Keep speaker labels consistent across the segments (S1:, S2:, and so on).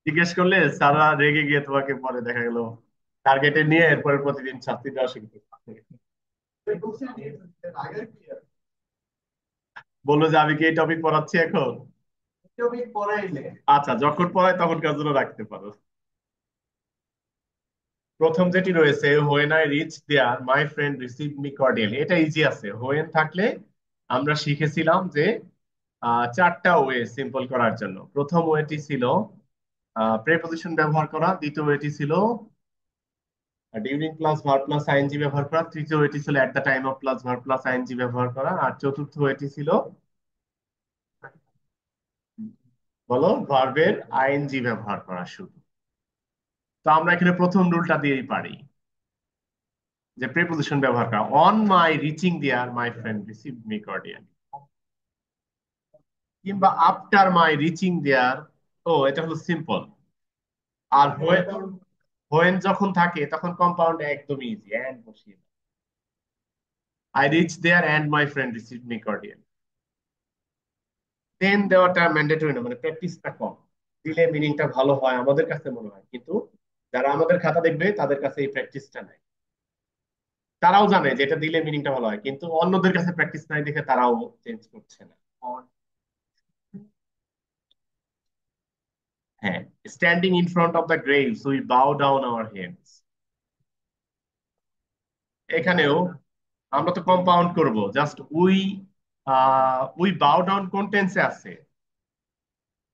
S1: জিজ্ঞেস করলে সারা রেগে গিয়ে তোমাকে পরে দেখা গেল টার্গেটে নিয়ে এরপরে প্রতিদিন শাস্তি দেওয়া শুরু করবে। বললো যে আমি কি এই টপিক পড়াচ্ছি এখন? টপিক পড়াইলে আচ্ছা, যখন পড়ায় তখনকার জন্য রাখতে পারো। প্রথম যেটি রয়েছে, when I reach there my friend receive me cordially, এটা ইজি আছে। হোয়েন থাকলে আমরা শিখেছিলাম যে চারটা ওয়ে সিম্পল করার জন্য। প্রথম ওয়েটি ছিল প্রেপোজিশন ব্যবহার করা, দ্বিতীয় ওয়েটি ছিল during plus verb plus ING ব্যবহার করা, তৃতীয় ওয়েটি ছিল at the time of plus verb plus ING ব্যবহার করা, আর চতুর্থ ওয়েটি ছিল বলো ভার্বের আইএনজি ব্যবহার করা শুধু। তো আমরা এখানে প্রথম রুলটা দিয়েই পারি, যে প্রিপোজিশন ব্যবহার করা। On my reaching there my friend receive me cordially, কিংবা আফটার মাই রিচিং দেয়ার। ও, এটা হলো সিম্পল। আর হোয়েন যখন থাকে তখন কম্পাউন্ড একদম ইজি, এন্ড বসিয়ে I reach there and my friend receive me cordially. Then দেওয়াটা ম্যান্ডেটরি না, মানে প্র্যাকটিসটা কম দিলে মিনিংটা ভালো হয় আমাদের কাছে মনে হয়, কিন্তু যারা আমাদের খাতা দেখবে তাদের কাছে এই প্র্যাকটিসটা নাই। তারাও জানে যে এটা দিলে মিনিংটা ভালো হয়, কিন্তু অন্যদের কাছে প্র্যাকটিস নাই দেখে তারাও চেঞ্জ করছে না। হ্যাঁ, standing in front of the graves we বাউ ডাউন আওয়ার হেডস, এখানেও আমরা তো কম্পাউন্ড করব। জাস্ট উই বাউ ডাউন কোন টেন্সে আছে?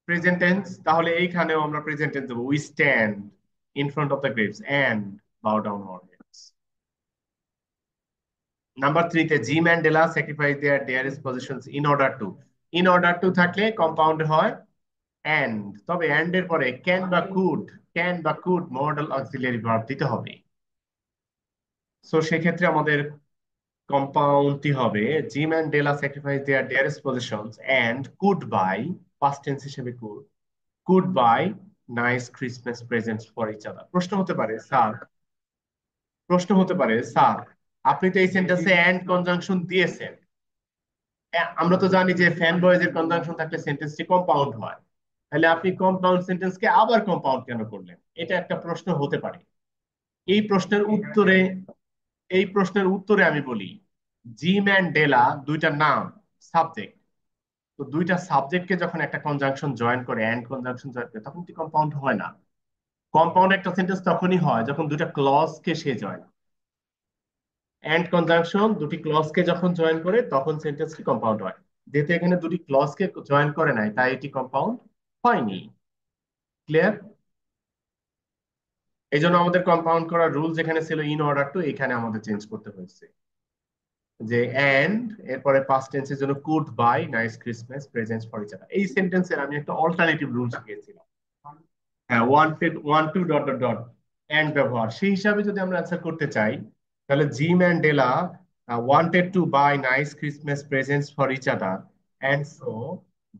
S1: Present tense. তাহলে এইখানেও আমরা প্রেজেন্ট টেন্স দেবো, we stand in front of the graves and bow down our heads. Number থ্রিতে G Mandela sacrifice their dearest positions in order to. In order to থাকলে কম্পাউন্ড হয় এন্ড, তবে and এর পরে ক্যান বা could model auxiliary verb দিতে হবে। So সেক্ষেত্রে আমাদের কম্পাউন্ডটি হবে G Mandela sacrifice their dearest positions and could buy, past tense হিসেবে could buy nice Christmas presents for each other. প্রশ্ন হতে পারে, স্যার আপনি তো এই সেন্টেন্সে এন্ড কনজাংশন দিয়েছেন, আমরা তো জানি যে ফ্যান বয়েজ এর কনজাংশন থাকলে সেন্টেন্সটি কম্পাউন্ড হয়, তাহলে আপনি কম্পাউন্ড সেন্টেন্সকে আবার কম্পাউন্ড কেন করলেন? এটা একটা প্রশ্ন হতে পারে। এই প্রশ্নের উত্তরে এই প্রশ্নের উত্তরে আমি বলি, জিম অ্যান্ড ডেলা দুইটা নাম, সাবজেক্ট। তো দুইটা সাবজেক্টকে যখন একটা কনজাংশন জয়েন করে, এন্ড কনজাংশন জয়েন করে, তখন কি কম্পাউন্ড হয় না? কম্পাউন্ড একটা সেন্টেন্স তখনই হয় যখন দুইটা ক্লজকে সে জয়েন। এন্ড কনজাংশন দুটি ক্লজকে যখন জয়েন করে তখন সেন্টেন্সটি কম্পাউন্ড হয়। যেহেতু এখানে দুটি ক্লজকে জয়েন করে নাই, তাই এটি কম্পাউন্ড হয়নি। ক্লিয়ার? এই জন্য আমাদের কম্পাউন্ড করার রুল যেখানে ছিল ইন অর্ডার টু, এখানে আমাদের চেঞ্জ করতে হয়েছে, যে এন্ড এরপরে পাস্ট টেন্সের জন্য could buy nice Christmas presents for each other. এই সেন্টেন্সের আমি একটা অল্টারনেটিভ রুল শিখিয়েছিলাম। হ্যাঁ, want two dot dot dot and ব্যবহার, সেই হিসাবে যদি আমরা অ্যান্সার করতে চাই, তাহলে Jim and Della wanted to buy nice Christmas presents for each other and so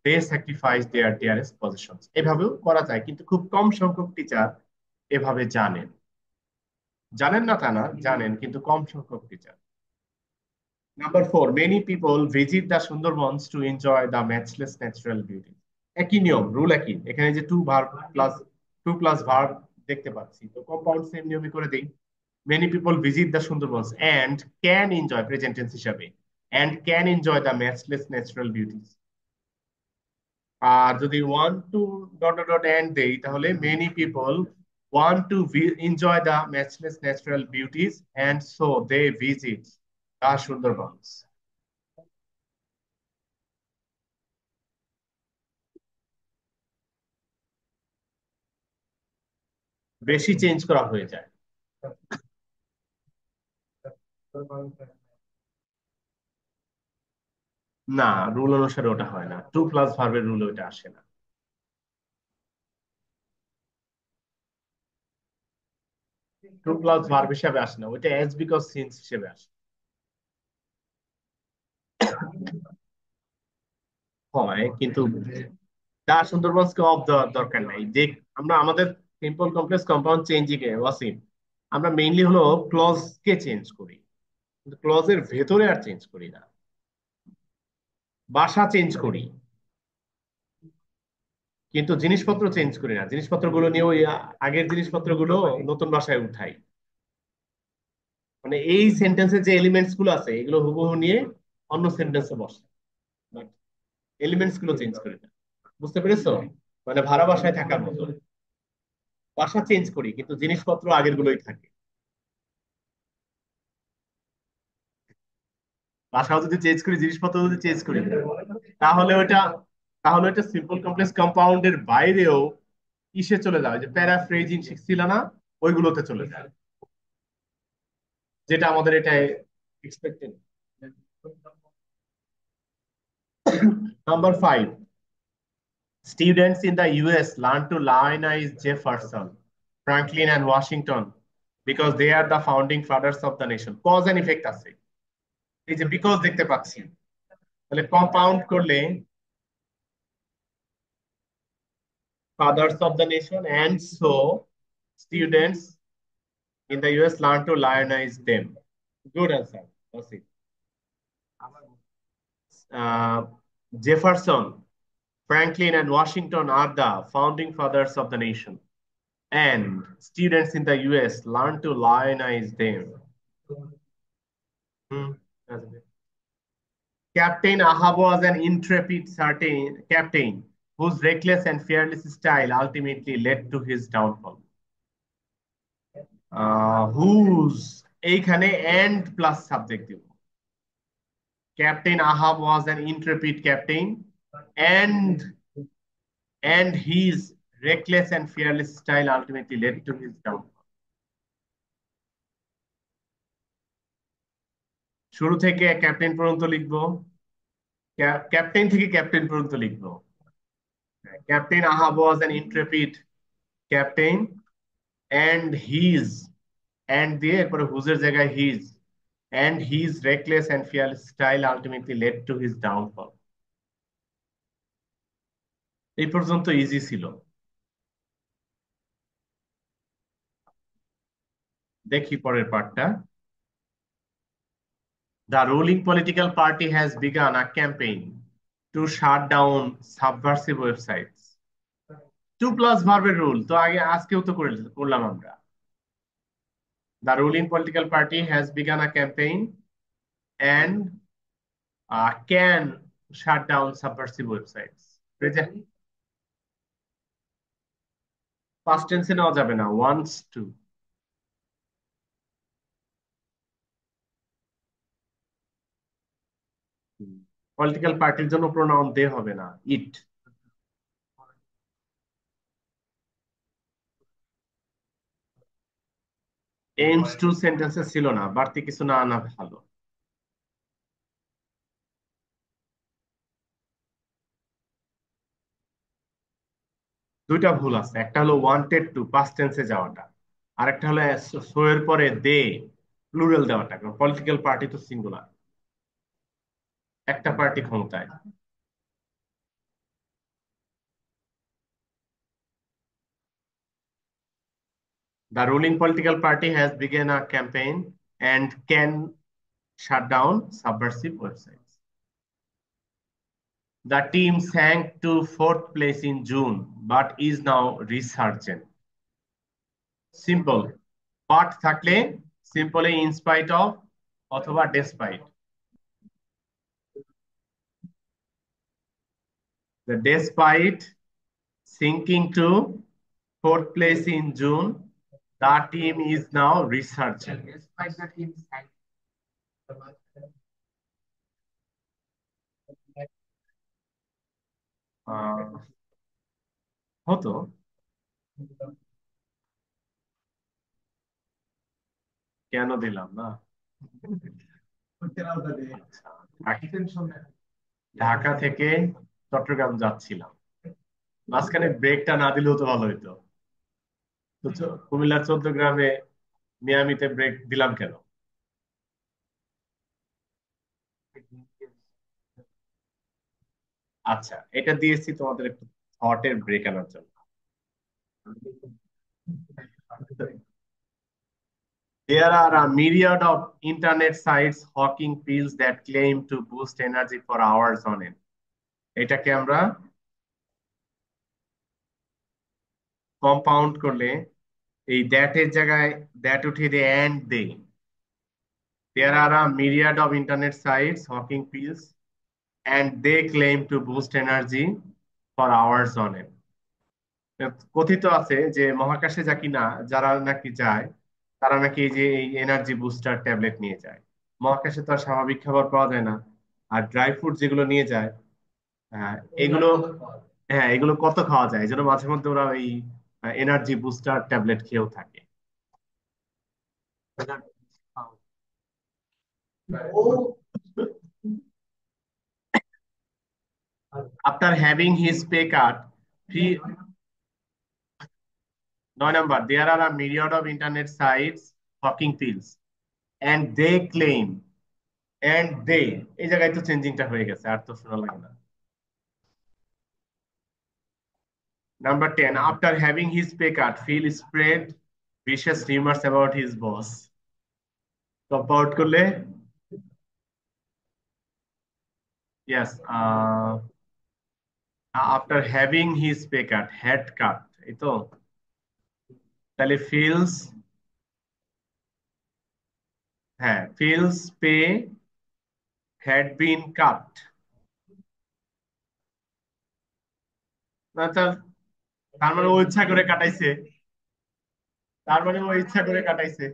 S1: they sacrifice their dearest possessions. এভাবেও করা যায়, কিন্তু খুব কম সংখ্যক টিচার এভাবে জানেন। জানেন না তা না, জানেন, কিন্তু কম সংখ্যক teacher. Number four, many people visit the Sundarbans to enjoy the matchless natural beauty. একই নিয়ম, রুল একই। এখানে যে টু প্লাস ভার্ব দেখতে পাচ্ছি, তো কম্পাউন্ড সেম নিয়মে করে দেই। Many people visit the Sundarbans and can enjoy, present tense হিসাবে, and can enjoy the matchless natural beauties. আর যদি one two dot dot and দেই, তাহলে many people want to enjoy the matchless natural beauties and so they visit the Sundarbans. বেশি change করা হয়ে যায়। না, রুল অনুসারে ওটা হয় না, টু প্লাস ভার্বের রুলে ওটা আসে না। টু প্লাস ভার্ব হিসাবে আসে না, ওইটা এজ বিকজ সিন্স হিসেবে আসে। হয়, কিন্তু দা সুন্দরবনসকে অফ দেওয়ার দরকার নাই। যে আমরা আমাদের সিম্পল কমপ্লেক্স কম্পাউন্ড চেঞ্জিং এ ওয়াসিম, আমরা মেইনলি হলো ক্লজ কে চেঞ্জ করি, কিন্তু ক্লজের ভেতরে আর চেঞ্জ করি না, বাসা চেঞ্জ করি। কিন্তু জিনিসপত্র চেঞ্জ করি না, জিনিসপত্রগুলো নিয়ে ওই আগের জিনিসপত্রগুলো নতুন বাসায় উঠাই। মানে এই সেন্টেন্সের যে এলিমেন্টস গুলো আছে এগুলো হুবহু নিয়ে অন্য সেন্টেন্সে বসে, বাট এলিমেন্টস গুলো চেঞ্জ করি না। বুঝতে পেরেছো? মানে ভাড়া বাসায় থাকার মতো, বাসা চেঞ্জ করি কিন্তু জিনিসপত্র আগের গুলোই থাকে। বাসাও যদি চেঞ্জ করি, জিনিসপত্র যদি চেঞ্জ করি, তাহলে ওটা তাহলে ওটা সিম্পল কমপ্লেক্স কম্পাউন্ডের বাইরেও ইসে চলে যাবে, যে প্যারাফ্রেজিং শিখছিল না, ওইগুলোতে চলে যায়, যেটা আমাদের এটা expected. Number 5, students in the US learn to lionize Jefferson, Franklin and Washington because they are the founding fathers of the nation. Cause and effect আছে, এই যে বিকজ দেখতে পাচ্ছি, তাহলে কম্পাউন্ড করলে fathers of the nation, and so students in the US learn to lionize them. Good answer. That's it. Uh, Jefferson, Franklin, and Washington are the founding fathers of the nation, and students in the US learn to lionize them. Hmm, that's it. Captain Ahab was an intrepid certain captain whose reckless and fearless style ultimately led to his downfall. Whose এইখানে and plus subject দিব। Captain Ahab was an intrepid captain, and his reckless and fearless style ultimately led to his downfall. শুরু থেকে captain পর্যন্ত লিখবো, captain থেকে captain পর্যন্ত লিখবো। Captain Ahab was an intrepid captain, and his and দিয়ে এরপরে হুজের জায়গায় his, and his reckless and fearless style ultimately led to his downfall. এই পর্যন্ত ইজি ছিল। দেখি পরের পার্টটা। The ruling political party has begun a campaign to shut down subversive websites. To plus ভার্বের রুল তো আগে আজকেও তো করলাম আমরা। The ruling political party has begun a campaign and can shut down subversive websites. Past tense নেওয়া যাবে না, wants to। পলিটিক্যাল পার্টির জন্য প্রোনাউন দে হবে না, ইট। এইমস টু সেন্টেন্সে ছিল না, বাড়তি কিছু না আনা ভালো। দুইটা ভুল আছে, একটা হলো ওয়ান্টেড টু পাস্ট টেন্সে যাওয়াটা, আর একটা হলো সো এর পরে দে প্লুরাল দেওয়াটা, কারণ পলিটিক্যাল পার্টি তো সিঙ্গুলার, একটা পার্টি ক্ষমতায়। The ruling political party has begun a campaign and can shut down subversive websites. The team sank to fourth place in June but is now resurgent. Simple, but থাকলে সিম্পলে in spite of অথবা despite। The despite sinking to fourth place in June, the team is now resurgent. আহ, হতো। কেন দিলাম না? আচ্ছা, ঢাকা থেকে চট্টগ্রাম যাচ্ছিলাম, মাঝখানে ব্রেকটা না দিলেও তো ভালো হতো। তো কুমিল্লার 14 গ্রামে মিয়ামিতে ব্রেক দিলাম কেন? আচ্ছা, এটা দিয়েছি তোমাদের একটু থটের ব্রেক আনার জন্য। There are a myriad of internet sites hawking pills that claim to boost energy for hours on end. এটাকে আমরা কম্পাউন্ড করলে এই দ্যাট এর জায়গায় দ্যাট উঠিয়ে দিয়ে and they, there are a myriad of internet sites hawking pills and they claim to boost energy for hours on end. কথিত আছে যে মহাকাশে যা কিনা যারা নাকি যায় তারা নাকি এই যে এই এনার্জি বুস্টার ট্যাবলেট নিয়ে যায়। মহাকাশে তো আর স্বাভাবিক খাবার পাওয়া যায় না। আর ড্রাই ফ্রুট যেগুলো নিয়ে যায়, হ্যাঁ এগুলো, হ্যাঁ এগুলো কত খাওয়া যায়, এই জন্য মাঝে মধ্যে ওরা ওই এনার্জি বুস্টার ট্যাবলেট খেয়েও থাকে। After having his pay card, free, 9 number, there are a myriad of internet sites hawking pills and they claim, and they, এই জায়গায় তো চেঞ্জিংটা হয়ে গেছে, আর তো শোনা লাগে না। Number 10, after having his pay cut, Phil spread vicious rumors about his boss. Top out করলে, yes, after having his pay cut, had cut, এই তো, তাহলে ফিলস, হ্যাঁ ফিলস পে হ্যাড বিন কাট, না তার, তার মানে ও ইচ্ছা করে কাটাইছে, তার মানে ও ইচ্ছা করে কাটাইছে,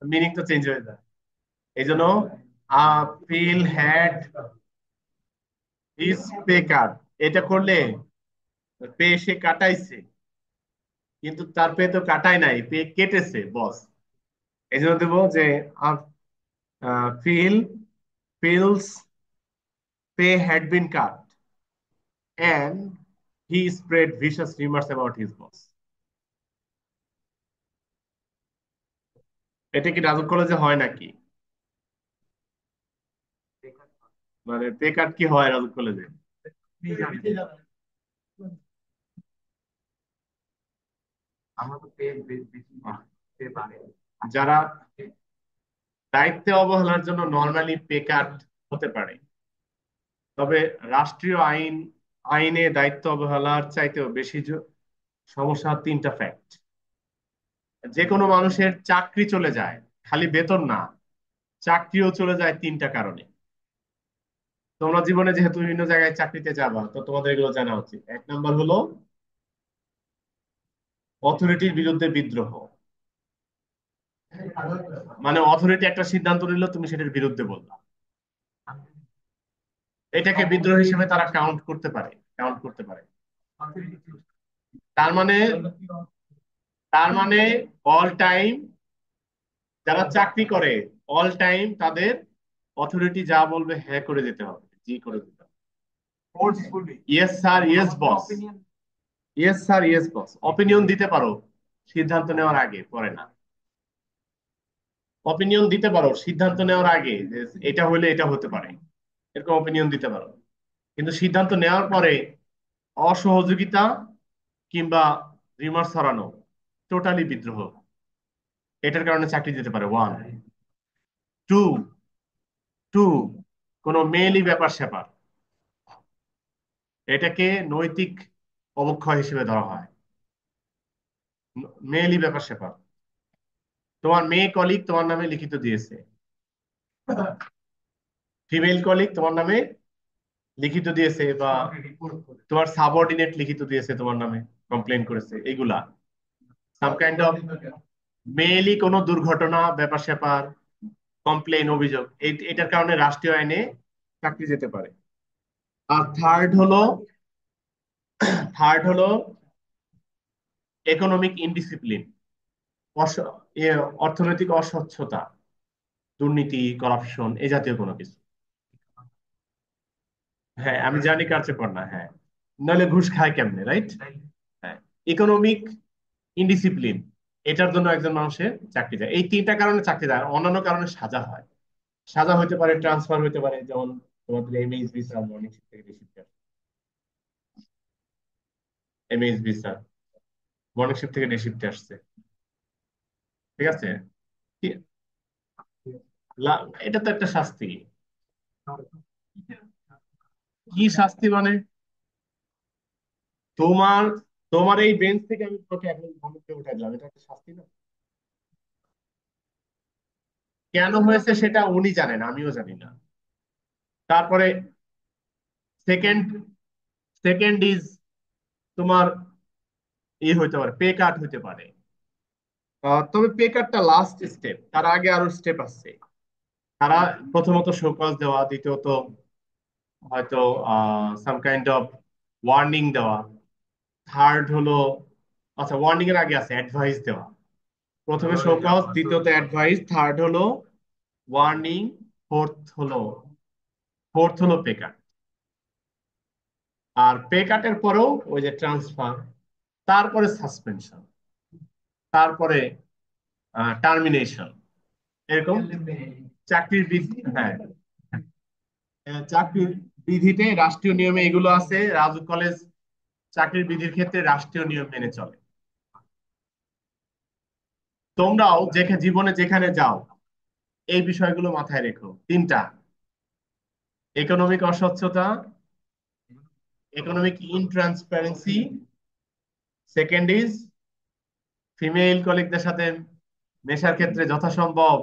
S1: মিনিং তো চেঞ্জ হয়ে যায়। এই জন্য ফিল হ্যাড হিজ পে কাট, এটা করলে পে সে কাটাইছে, কিন্তু তার পে তো কাটায় নাই, পে কেটেছে বস। এই জন্য দেবো যে feel feels pay had been cut and he spread vicious rumors about his boss. এটা কি রাজু কলেজে হয় নাকি? মানে পে কাট কি হয় রাজু কলেজে? যারা দায়িত্বে অবহেলার জন্য নর্মালি পে কাট হতে পারে, তবে রাষ্ট্রীয় আইনে দায়িত্ব অবহেলার চাইতেও বেশি সমস্যা 3টা ফ্যাক্ট। যে কোনো মানুষের চাকরি চলে যায়, খালি বেতন না, চাকরিও চলে যায় 3টা কারণে। তোমরা জীবনে যেহেতু বিভিন্ন জায়গায় চাকরিতে যাবা, তো তোমাদের এগুলো জানা উচিত। 1 নাম্বার হলো অথরিটির বিরুদ্ধে বিদ্রোহ, মানে অথরিটি একটা সিদ্ধান্ত নিল, তুমি সেটার বিরুদ্ধে বললা, এটাকে বিদ্রোহ হিসেবে তারা কাউন্ট করতে পারে। তার মানে, তার মানে অল টাইম যারা চাকরি করে, অল টাইম তাদের অথরিটি যা বলবে হ্যাঁ করে যেতে হবে, জি করে যেতে হবে। Yes sir, yes boss, yes sir, yes boss. Opinion দিতে পারো সিদ্ধান্ত নেওয়ার আগে, পরে না। অপিনিয়ন দিতে পারো সিদ্ধান্ত নেওয়ার আগে যে এটা হলে এটা হতে পারে, এরকম অপিনিয়ন দিতে পারো। কিন্তু সিদ্ধান্ত নেওয়ার পরে অসহযোগিতা কিংবা রিমার্স ছড়ানো, টোটালি বিদ্রোহ। এটার কারণে চাকরি দিতে পারে। 1, 2, 2, কোনো মেয়েলি ব্যাপার স্যাপার, এটাকে নৈতিক অবক্ষয় হিসেবে ধরা হয়। মেয়েলি ব্যাপার স্যাপার, তোমার মেয়ে কলিগ তোমার নামে লিখিত দিয়েছে, ফিমেল কলিগ তোমার নামে লিখিত দিয়েছে, বা তোমার সাবঅর্ডিনেট লিখিত দিয়েছে তোমার নামে, কমপ্লেন করেছে, এগুলা সাম কাইন্ড অফ মেইলি কোনো দুর্ঘটনা, ব্যাপার স্যাপার, কমপ্লেন, অভিযোগ, এটার কারণে রাষ্ট্রীয় আইনে চাকরি যেতে পারে। আর থার্ড হলো ইকোনমিক ইনডিসিপ্লিন, অর্থনৈতিক অস্বচ্ছতা, দুর্নীতি, করাপশন, এই জাতীয় কোনো কিছু। হ্যাঁ আমি জানি কার্যকর না, হ্যাঁ, নইলে ঘুষ খায় কেমনে, রাইট? হ্যাঁ, ইকোনমিক ইনডিসিপ্লিন, এটার জন্য একজন মানুষের চাকরি যায়। এই 3টা কারণে চাকরি যায়, আর অন্যান্য কারণে সাজা হয়। সাজা হতে পারে, ট্রান্সফার হতে পারে, যেমন তোমাদের এমএইচবি স্যার মর্নিং শিফট থেকে ডে শিফটে আসছে, এমএইচবি স্যার মর্নিং শিফট থেকে ডে শিফটে আসছে, ঠিক আছে? কি- এটা তো একটা শাস্তি। কি শাস্তি মানে? তোমার তোমার এই বেঞ্চ থেকে আমি তোকে এখন ঘুমোতে উঠাই দিলাম, এটা একটা শাস্তি না? কেন হয়েছে সেটা উনি জানেন, আমিও জানি না। তারপরে সেকেন্ড সেকেন্ড ইজ তোমার হইতে পারে, পে কাট হইতে পারে। তবে পে কাটটা লাস্ট স্টেপ, তার আগে আরো স্টেপ আছে। তারা প্রথমত শোকজ দেওয়া, দ্বিতীয়ত হয়তো সাম কাইন্ড অফ ওয়ার্নিং দেওয়া, থার্ড হলো, আচ্ছা ওয়ার্নিং এর আগে আছে অ্যাডভাইস দেওয়া। প্রথমে শোকজ, দ্বিতীয়ত অ্যাডভাইস, থার্ড হলো ওয়ার্নিং, ফোর্থ হলো ফোর্থ হলো পে কাট। আর পে কাটের পরেও ওই যে ট্রান্সফার, তারপরে সাসপেনশন, তারপরে টার্মিনেশন, এরকম চাকরির হ্যাঁ, চাকরির বিধিতে রাষ্ট্রীয় নিয়মে এগুলো আছে। রাজু কলেজ চাকরির বিধির ক্ষেত্রে রাষ্ট্রীয় নিয়ম মেনে চলে। তোমরাও জীবনে যেখানে যাও এই বিষয়গুলো মাথায় রেখো। তিনটা: ইকোনমিক অস্বচ্ছতা, economic intransparency, second is female কলিগদের সাথে মেশার ক্ষেত্রে যথাসম্ভব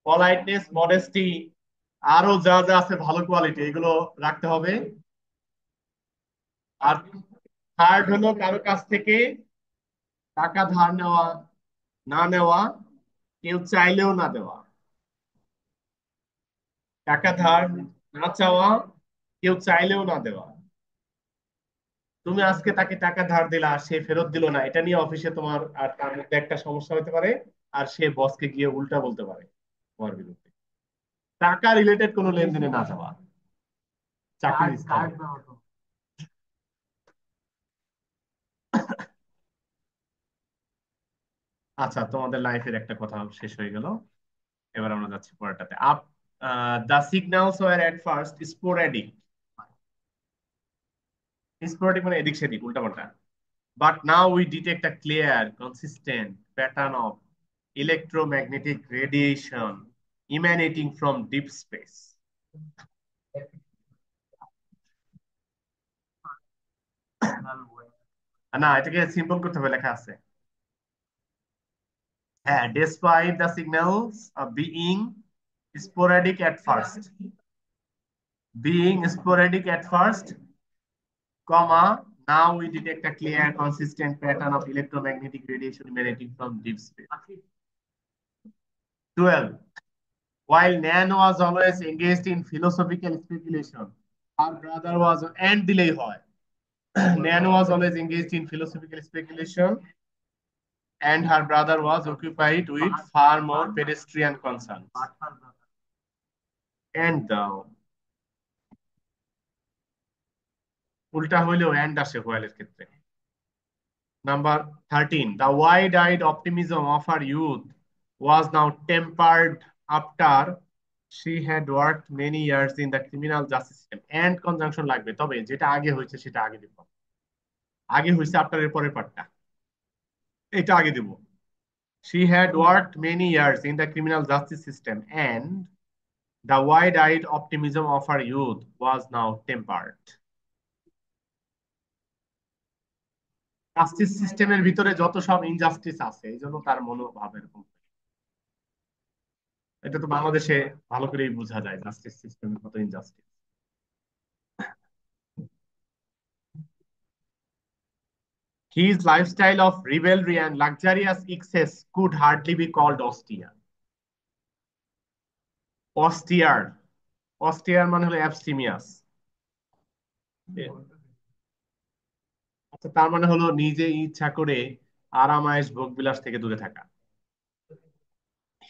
S1: পলাইটনেস মডেস্টি, আরো যা যা আছে ভালো কোয়ালিটি, এগুলো রাখতে হবে। আর থার্ড হলো কারো কাছ থেকে টাকা ধার নেওয়া, না নেওয়া, কেউ চাইলেও না দেওয়া। টাকা ধার না চাওয়া, কেউ চাইলেও না দেওয়া। তুমি আজকে তাকে টাকা ধার দিলা, সে ফেরত দিল না, এটা নিয়ে অফিসে তোমার আর তার মধ্যে একটা সমস্যা হতে পারে, আর সে বসকে গিয়ে উল্টা বলতে পারে তোমার বিরুদ্ধে। টাকা রিলেটেড কোনো লেনদেনে না যাওয়া চাকরির স্থলে। আচ্ছা, তোমাদের লাইফের একটা কথা শেষ হয়ে গেল, এবার আমরা যাচ্ছি পরেরটাতে। Up the signals were at first sporadic. Sporadic মানে এদিক সেদিক, উল্টাপাল্টা। But now we detect a clear consistent pattern of electromagnetic radiation emanating from deep space. না, এটাকে সিম্পল করতে হবে, লেখা আছে। হ্যাঁ, despite the signals being sporadic at first, comma, now we detect a clear, consistent pattern of electromagnetic radiation emanating from deep space. 12. While Nan was always engaged in philosophical speculation, her brother was, and delay হয়. Nan was always engaged in philosophical speculation, and her brother was occupied with far more pedestrian concerns. And the উল্টা হইলেও and আসে হোয়াইলের ক্ষেত্রে। Number 13. The wide-eyed optimism of her youth was now tempered after she had worked many years in the criminal justice system. And conjunction লাগবে, তবে যেটা আগে হয়েছে সেটা আগে দিব। আগে হয়েছে আফটার এর পরের পার্টটা, এটা আগে দিব। She had worked many years in the criminal justice system, and the wide-eyed optimism of her youth was now tempered. Justice সিস্টেমের ভিতরে যত সব ইনজাস্টিস আছে, এই জন্য তার মনোভাব এরকম। এটা তো বাংলাদেশে ভালো করেই বোঝা যায় জাস্টিস সিস্টেমের কত injustice. His lifestyle of revelry and luxurious excess could hardly be called austere. Austere, austere মানে হলো অ্যাবস্টিমিয়াস। আচ্ছা, তার মানে হলো নিজে ইচ্ছা করে আরাম আয়েশ ভোগ বিলাস থেকে দূরে থাকা।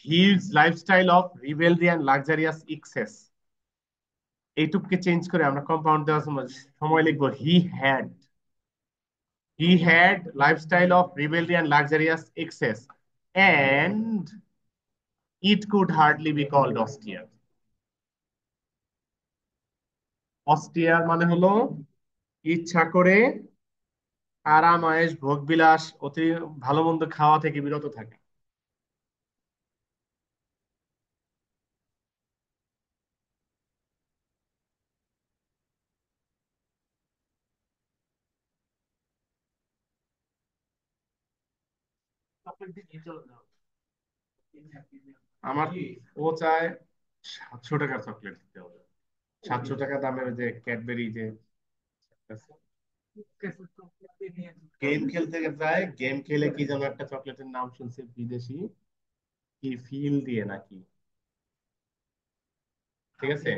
S1: His lifestyle of revelry and luxurious excess, এইটুকুকে চেঞ্জ করে আমরা কম্পাউন্ড দেওয়ার সময় লিখবো he had lifestyle of revelry and luxurious excess, and it could hardly be called austere. Austere মানে হলো ইচ্ছা করে আরাম আয়েশ ভোগ বিলাস অতি ভালো মন্দ খাওয়া থেকে বিরত থাকে। আমার ও চায় 700 টাকার চকলেট দিতে হবে। 700 টাকা দামের যে ক্যাডবেরি যে গেম খেলতে যায়, গেম খেলে কি যেন একটা চকলেটের নাম শুনছে বিদেশি, কি ফিল দিয়ে নাকি, ঠিক আছে।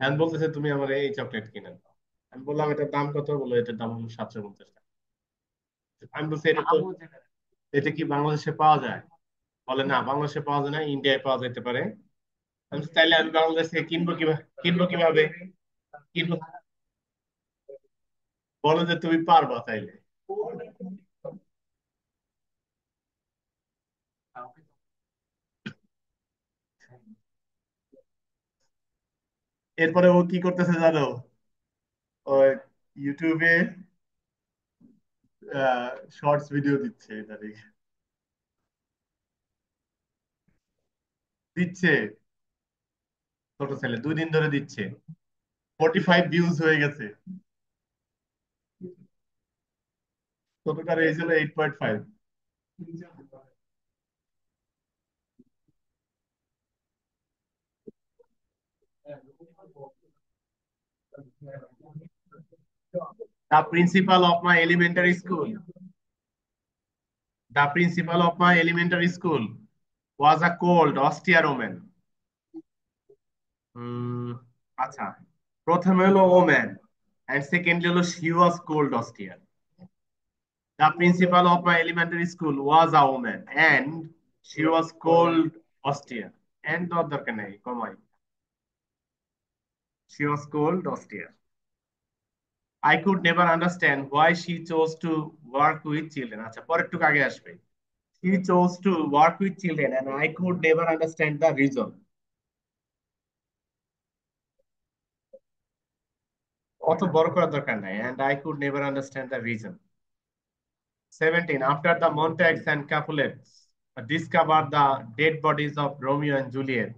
S1: এখন বলতেছে তুমি আমার এই চকলেট কিনে দাও। আমি বললাম এটার দাম কত, বললো এটার দাম হলো 750 টাকা। আমি বলছি এটা তো, এটা কি বাংলাদেশে পাওয়া যায়? বলে না, বাংলাদেশে পাওয়া যায় না, ইন্ডিয়ায় পাওয়া যেতে পারে। আমি বলছি, তাইলে আমি বাংলাদেশ থেকে কিনবো কিভাবে, কিনবো কিভাবে, কিনবো? বলো যে তুমি পারবা তাইলে। এরপরে ও কি করতেছে জানো, ও ইউটিউবে শর্টস ভিডিও দিচ্ছে, এটা দেখে দিচ্ছে। ছোট ছেলে 2 দিন ধরে দিচ্ছে, 45 ভিউজ হয়ে গেছে। ছোটটার এই ছিল 8.5। The principal of my elementary school, the principal of my elementary school was a cold, austere woman. উম, আচ্ছা, প্রথমে হলো ওম্যান, and secondly হলো she was cold, austere. The principal of my elementary school was a woman and she was cold, austere. And দেওয়ার দরকার নেই, কমাই। She was cold, austere. I could never understand why she chose to work with children. আচ্ছা, পরেরটুকু আগে আসবে। She chose to work with children and I could never understand the reason. অত বড় করার দরকার নাই। And I could never understand the reason. 17. After the Montagues and Capulets discovered the dead bodies of Romeo and Juliet,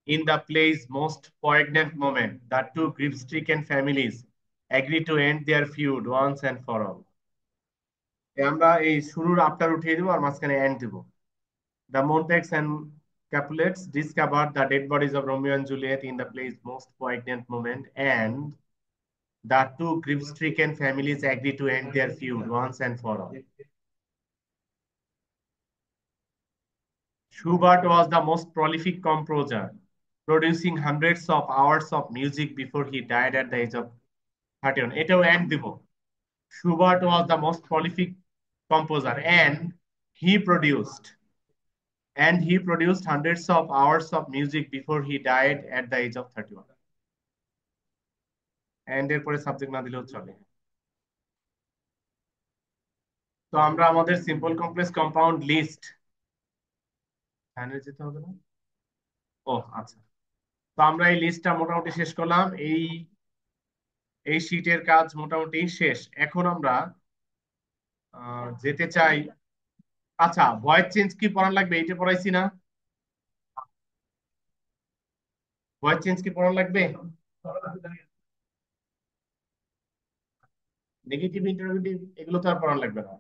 S1: in the play's most poignant moment, the two grief-stricken families agree to end their feud once and for all. আমরা এই শুরুর after উঠিয়ে দিব আর মাঝখানে and দিব। The Montagues and Capulets discovered the dead bodies of Romeo and Juliet in the play's most poignant moment, and the two grief-stricken families agree to end their feud once and for all. Schubert was the most prolific composer, producing hundreds of hours of music before he died at the age of 31. এটাও and দিব। Schubert was the most prolific composer and he produced hundreds of hours of music before he died at the age of 31. And এর পরে subject না দিলেও চলে। তো আমরা আমাদের সিম্পল কমপ্লেক্স কম্পাউন্ড লিস্ট এখানে যেতে হবে না? ও আচ্ছা, তো আমরা এই লিস্টটা মোটামুটি শেষ করলাম। এই শীটের কাজ মোটামুটি শেষ। এখন আমরা যেতে চাই। আচ্ছা, ভয়েস চেঞ্জ কি পড়ার লাগবে? এইটা পড়াইছি না? ভয়েস চেঞ্জ কি পড়ার লাগবে? নেগেটিভ ইন্টারোগেটিভ এগুলো তো আর পড়ার লাগবে না।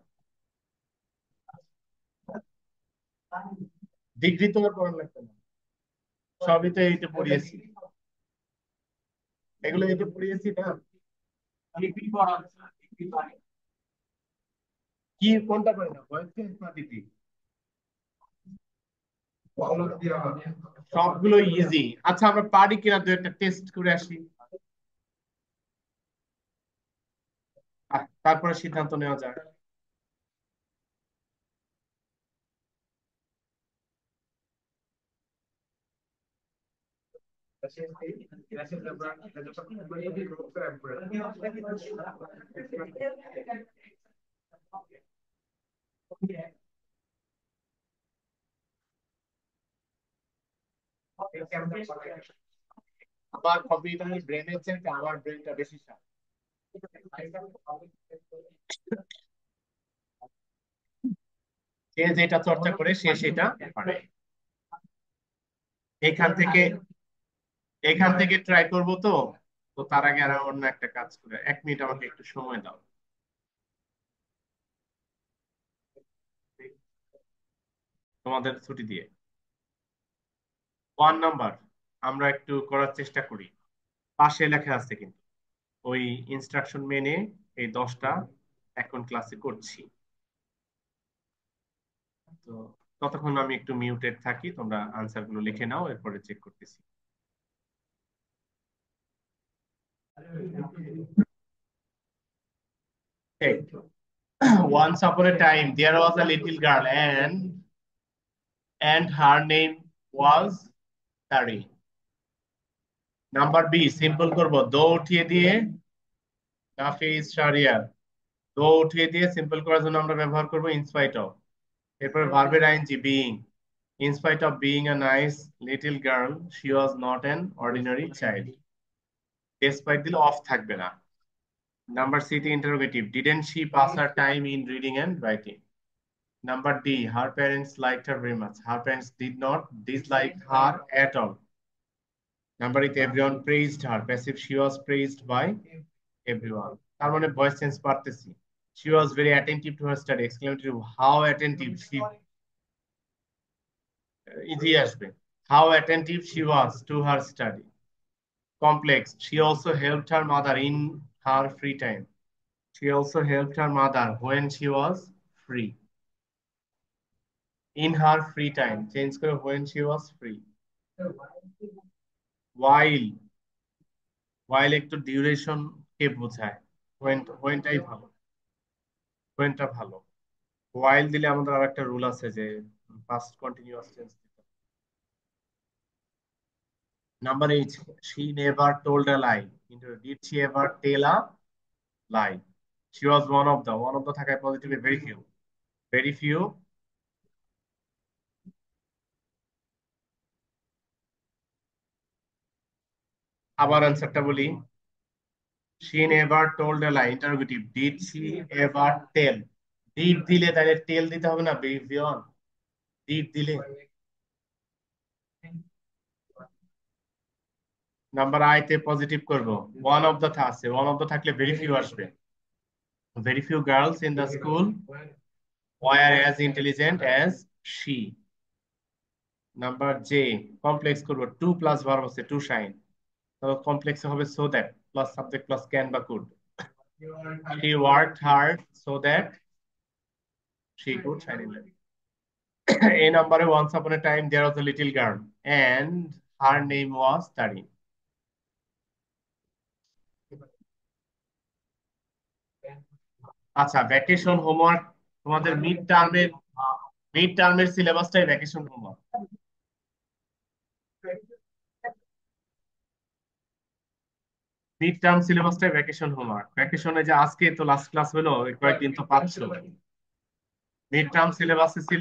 S1: ডিগ্রি তো আর পড়ার লাগবে না, সবই তো এইটা পড়িয়েছি। এগুলো এইটা পড়িয়েছি না। কি কোনটা পারি না, ভয়েস চেঞ্জ না ডিগ্রি? সবগুলো ইজি। আচ্ছা, আমরা পারি কিনা দু একটা টেস্ট করে আসি, তারপরে সিদ্ধান্ত নেওয়া যায়। আমার কম্পিউটারের ব্রেনের চেয়ে আমার ব্রেনটা বেশি শার্প। যে যেটা চর্চা করে সে সেটা পারে। এখান থেকে এখান থেকে ট্রাই করব তো। তো তার আগে আর অন্য একটা কাজ করে 1 মিনিট আমাকে একটু সময় দাও। তোমাদের ছুটি দিয়ে। 1 নাম্বার, আমরা একটু করার চেষ্টা করি। পাশে লেখা আছে কিন্তু, ওই ইনস্ট্রাকশন মেনে এই 10টা এখন ক্লাসে করছি। তো ততক্ষণ আমি একটু মিউটেড থাকি, তোমরা আনসার গুলো লিখে নাও, এরপরে চেক করতেছি। Okay. Once upon a time, there was a little girl, and her name was Tari. Number B, simple করব, দো উঠিয়ে দিয়ে, নাফি ইজ শারিয়ার, দো উঠিয়ে দিয়ে সিম্পল করার জন্য আমরা ব্যবহার করব ইনস্পাইট অফ। এরপরে ভার্বের ING being, in spite of being a nice little girl, she was not an ordinary child. Despite দিলে অফ থাকবে না। নাম্বার সি তে interrogative, didn't she pass her time in reading and writing? Number D, her parents liked her very much. Her parents did not dislike her at all. Number 8, everyone praised her. Passive, she was praised by everyone. তার মানে voice change পারতেছি। She was very attentive to her study. Exclamatory, how attentive she, easy আসবে। How attentive she was to her study. Complex, she also helped her mother in her free time. She also helped her mother when she was free. In her free time, change করে when she was free. While, while একটু duration কে বোঝায়, হোয়েনটাই ভালো, হোয়েনটা ভালো। while দিলে আমাদের আর একটা rule আছে যে পাস্ট কন্টিনিউয়াস টেন্স দিতে। Number 8, she never told a lie. কিন্তু did she ever tell a lie? She was one of the থাকায় পজিটিভে very few, very few। আবার অ্যান্সারটা বলি, she never told a lie, interrogative, did she ever tell? did দিলে তাহলে টেল দিতে হবে না বিয়ন, did দিলে। নাম্বার আই তে পজিটিভ করব, ওয়ান অফ দ্য আছে, ওয়ান অফ দ্য থাকলে ভেরি ফিউ আসবে। Very few girls in the school were as intelligent as she. Number J, complex করব, টু প্লাস ভার্ব আছে টু শাইন, তাহলে complex হবে so that plus subject plus can বা could. She worked hard so that she could shine in life. এই নাম্বারে, once upon a time there was a little girl and her name was Tari. আচ্ছা, vacation homework, তোমাদের mid টার্মের সিলেবাসটাই vacation homework. Mid term সিলেবাসটাই vacation homework. ভ্যাকেশনে যে আজকে তো লাস্ট ক্লাস হলো, এই কয়েকদিন তো পাচ্ছ। মিড টার্ম সিলেবাসে ছিল